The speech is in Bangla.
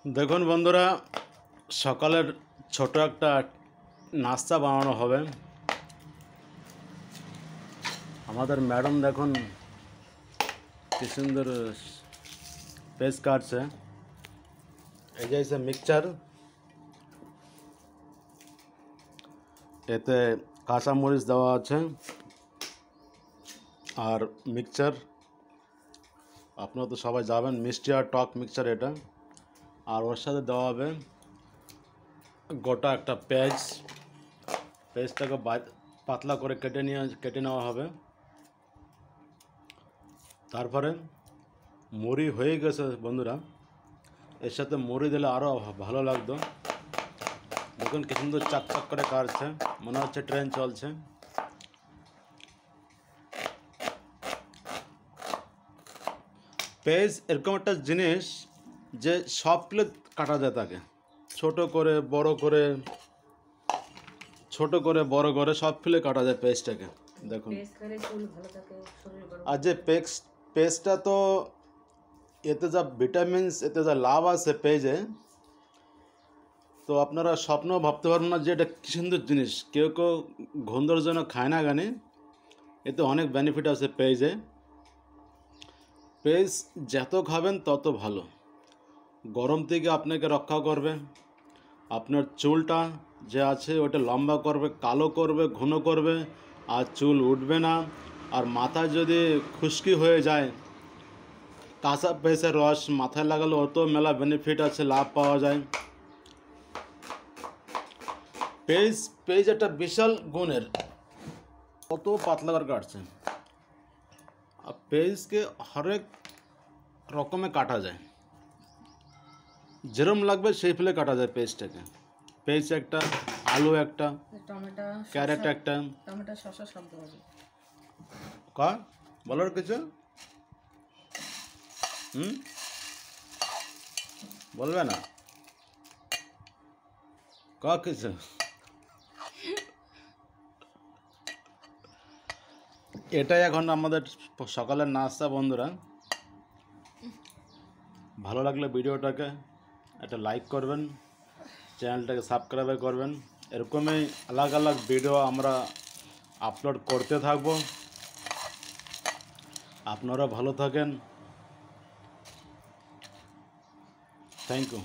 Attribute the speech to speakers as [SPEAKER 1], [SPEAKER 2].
[SPEAKER 1] দেখুন বন্ধুরা, সকালের ছোট একটা নাস্তা বানানো হবে। আমাদের ম্যাডাম দেখুন কি সুন্দর পেজ কাটছে। এই যে মিক্সচার, এতে কাঁচামরিচ দেওয়া আছে আর মিক্সচার। আপনারা তো সবাই যাবেন, মিষ্টি আর টক মিক্সচার এটা। আর ওর সাথে দেওয়া হবে গোটা একটা পেঁয়াজটাকে পাতলা করে কেটে নেওয়া হবে। তারপরে মুড়ি হয়ে গেছে বন্ধুরা, এর সাথে মুড়ি দিলে আরও ভালো লাগতো। দেখুন কি সুন্দর চাক করে কাটছে, মনে হচ্ছে ট্রেন চলছে। পেঁয়াজ এরকম একটা জিনিস যে সব প্লে কাটা যায় তাকে, ছোট করে বড় করে, ছোট করে বড় করে সব ফেলে কাটা যায় পেস্টটাকে। দেখুন, আর যে পেস্টটা তো এতে যা ভিটামিনস, এতে যা লাভ আছে পেজে, তো আপনারা স্বপ্নও ভাবতে পারবেন না যে এটা কী সুন্দর জিনিস। কেউ ঘুন্দর জন্য খায় না গানে, এতে অনেক বেনিফিট আছে পেজে। পেজ যত খাবেন তত ভালো, গরম থেকে আপনাকে রক্ষা করবে, আপনার চুলটা যে আছে ওটা লম্বা করবে, কালো করবে, ঘন করবে, আর চুল উঠবে না। আর মাথায় যদি খুশকি হয়ে যায়, কাঁচা পেঁয়াজের রস মাথায় লাগালে অত মেলা বেনিফিট আছে, লাভ পাওয়া যায়। পেঁয়াজ একটা বিশাল গুণের, কত পাতলা করে কাটছে। আর পেঁয়াজকে হরেক রকমে কাটা যায়, যেরম লাগবে সেই ফেলে কাটা যায় পেঁয়াজটাকে। পেঁয়াজ একটা, আলু একটা,
[SPEAKER 2] টমেটো,
[SPEAKER 1] ক্যারেট একটা,
[SPEAKER 2] টমেটো, শসা সব দেওয়া যায়।
[SPEAKER 1] কা বলার কিছু বলবে না কা কিছু? এটাই এখন আমাদের সকালের নাস্তা বন্ধুরা। ভালো লাগলে ভিডিওটাকে একটা লাইক করবেন, চ্যানেলটাকে সাবস্ক্রাইব করবেন। এরকমই আলাদা আলাদা ভিডিও আমরা আপলোড করতে থাকব। আপনারা ভালো থাকেন। Thank you.